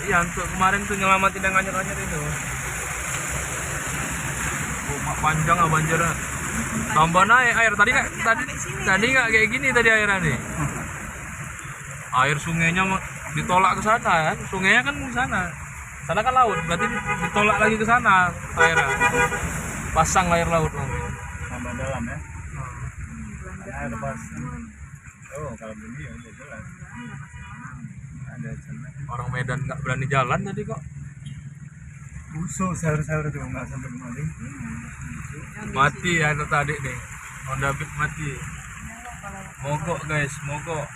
Iya, untuk kemarin tuh nyelamatin yang anyer-anyer itu. Oh, panjang ah banjirnya. Tambah naik air tadi nggak kayak gini tadi airnya nih. Air sungainya ditolak ke sana kan, sungainya kan ke sana. Sana kan laut, berarti ditolak lagi ke sana airnya. Pasang air laut lagi. Tambah dalam ya. Karena air pasang. Oh, kalau begini ya udah jelas. Ada celah. Orang Medan nggak berani jalan tadi kok. Busuk sahur-sahur tuh nggak sampai kemari. Mati ya tadi nih. Honda Beat mati. Mogok guys, mogok.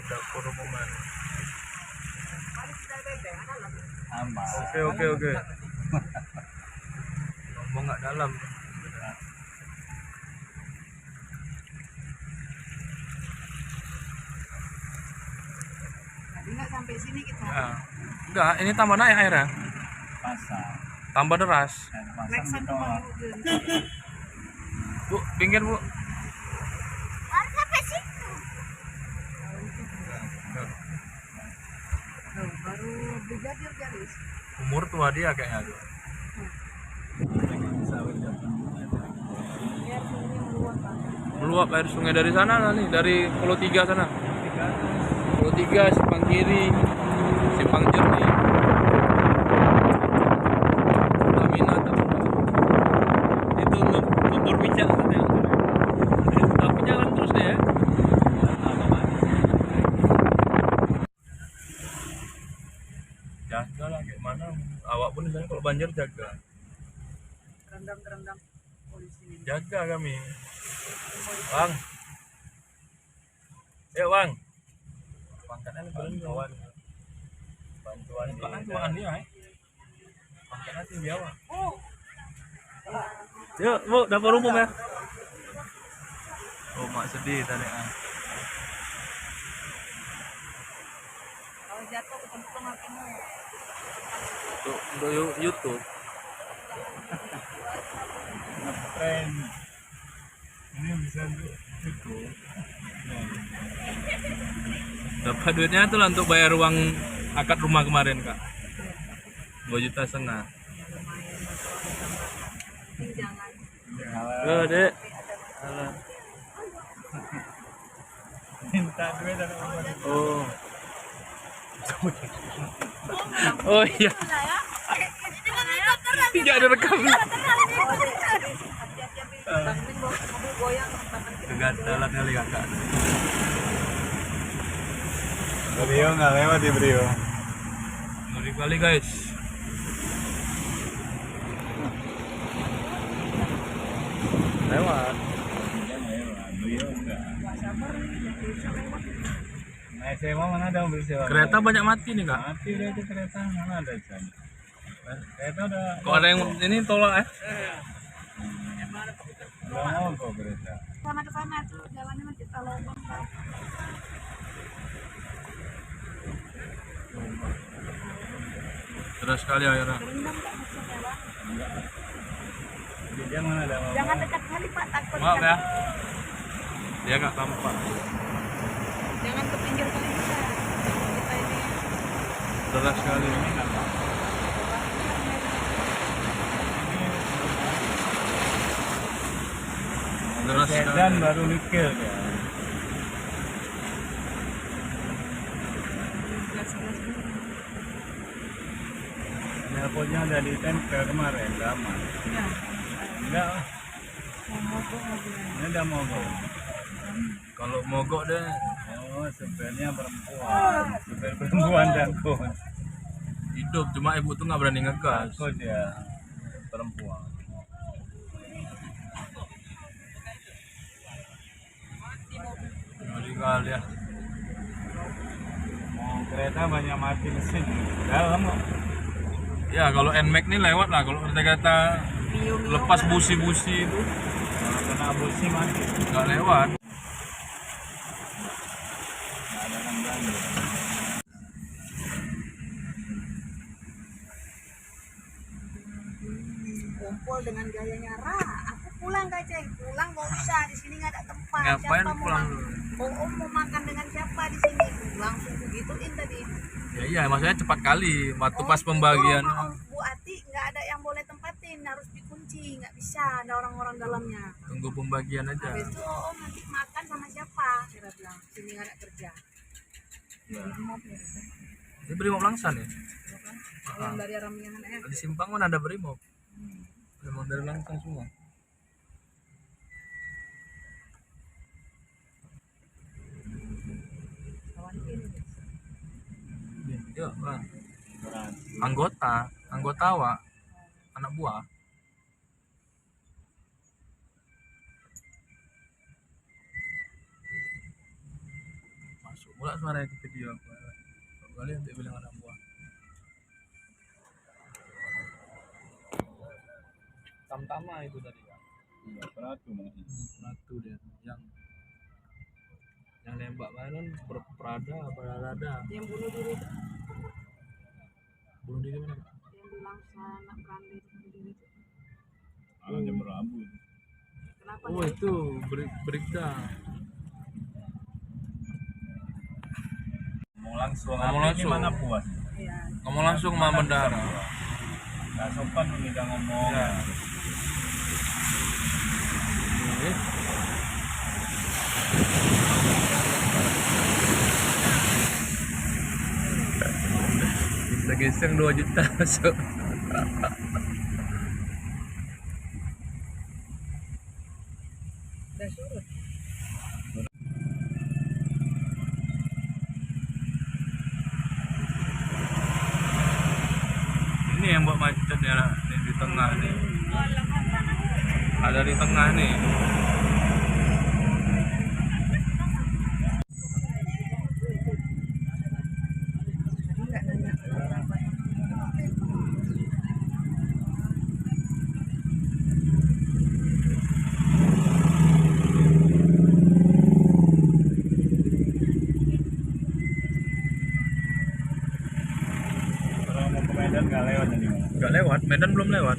Dapur umuman. Aman. Oke. Ngomong nggak dalam. Tadi nggak sampai sini kita. Ya. Enggak, ini tambah naik airnya. Pasang. Tambah deras. Air pasang Leksan tuh ditolak. baru Bu, pinggir bu. harus sampai situ. Baru brigadir garis. Umur tua dia kayaknya tuh. Sawit Jepang. Biar sini meluap Pak. Meluap air sungai dari sana nih, dari Pulau Tiga sana. Pulau Tiga, Simpang Kiri, Simpang Jernih. Laminat itu ngebor pijak katanya. Tapi jalan terus deh ya. Jaga lah kayak mana. Awak pun misalnya kalau banjir jaga. Rendam polisi. Jaga kami. Bang. Yuk bang. Pangkatnya belum kawan. Bantuan di Bantuan dia. Pangkatnya tinggi awak. Yuk bu, dapur umum ya. Oh mak sedih tadi ah. Kalau jatuh kecemplung kakimu. Untuk YouTube. ngetrend. Ini bisa itu. Dapat duitnya tuh lah untuk bayar uang akad rumah kemarin kak. 2,5 juta. Jangan. Dek. Alah. Minta duit dari orang. Oh. Oh iya. Tidak ada rekam. Mobil goyang. Kegatalan kali kakak. Brio nggak lewat di Brio. Ngeri kali guys. Lewat. Brio enggak. Nah, SMA mana ada mobil sewa? Kereta banyak mati nih kak. Mati udah itu kereta mana ada Chan? Kereta udah. Kok ada yang ini tolak ya? Udah mau kok kereta. Sana ke sana tuh jalannya masih lubang. Deras sekali airnya. Rendam nggak masuk ya Pak? Di dia mana ada mobil? Jangan dekat kali Pak, takut. Maaf ya. Dia nggak tampak. Jangan ke pinggir kali kita. Kita ini. Deras sekali. Deras sekali. Sedan baru mikir ya. Nelponnya udah ditempel kemarin, udah aman. Ya. Enggak, Mau mogok mobilnya. ini udah mogok. Kalau mogok deh. Oh, supirnya perempuan. Supir perempuan takut. Hidup cuma ibu tuh nggak berani ngegas. Takut ya, perempuan. Ngeri kali ya. Mau kereta banyak mati mesin. Dalam kok. Ya kalau NMAX nih lewat lah. Kalau kereta lepas busi-busi itu Kalau kena busi mati. nggak lewat. Nggak ada yang belanja. ngumpul dengan gayanya aku pulang gak ceng, pulang gak usah, di sini nggak ada tempat. Ngapain Siapa pulang? mau makan dengan siapa di sini? Langsung begituin tadi. Ya iya, maksudnya cepat kali waktu pas Itu pembagian. rumah Bu Ati nggak ada yang boleh tempatin, harus dikunci, nggak bisa ada orang-orang dalamnya. Tunggu pembagian aja. Habis itu nanti makan sama siapa? Kira bilang sini nggak ada kerja. Ini Brimob Langsan ya? Yang dari Ramian Di Simpang mana ada Brimob? Memang dari Langsan semua. kawan ini. Iya, Bang. Berarti Anggota awak, anak buah. Masuk pula suaranya ke video aku. Kalian dia bilang anak buah. Tamtama itu tadi kan. iya peratu maksudnya. Ratu dia yang nembak mainan berprada apa ada Yang bunuh diri itu, bunuh diri mana? yang bilang anak Prandi itu bunuh diri itu. Alatnya berabu itu. Kenapa? Oh itu Brigda. Ngomong langsung Ngomong apa ini langsung. mana puas. Iya. Ngomong langsung sama Mendara. Nggak sopan lu udah ngomong. Ya. Ini. Kita geseng 2 juta masuk. Udah surut. Ini yang buat macet ya nih, di tengah nih. Ada di tengah nih. Enggak nanya berapa. Kalau mau ke Medan nggak lewat jadi mana? Nggak lewat, Medan belum lewat.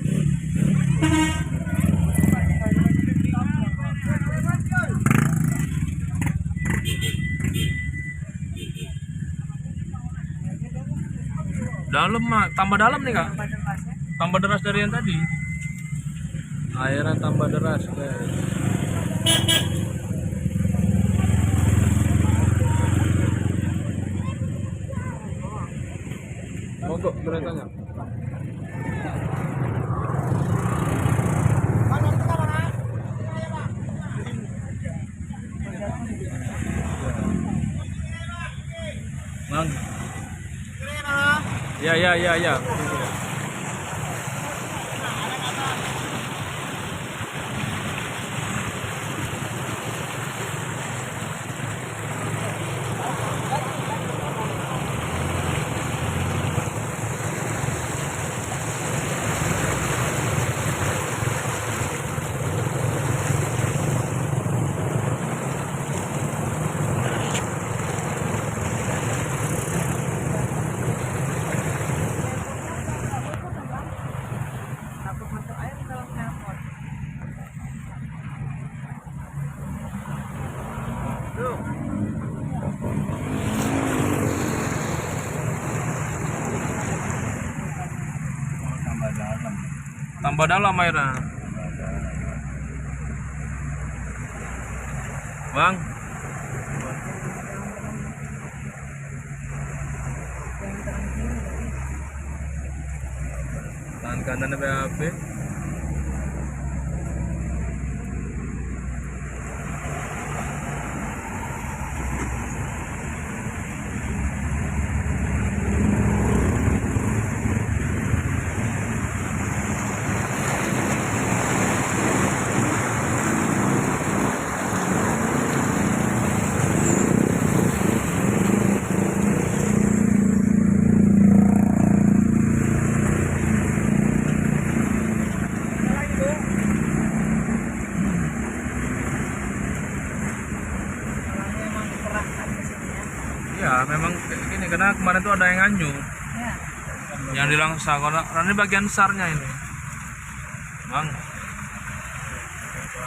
Dalam mah, tambah dalam nih kak, Pada pasnya. tambah deras dari yang tadi. Airnya tambah deras guys. Mogok beritanya. Bang. Ya. Takut masuk air dalam knalpot. Oh, tambah dalam. Tambah dalam airnya. Bang, Yang terangkir dari tangan kanan BAP. orangnya emang dikerahkan ke sini ya. Ya memang kayak gini karena kemarin tuh ada yang nganyut Ya. yang di Langsa. Karena ini bagian besarnya ini. Bang.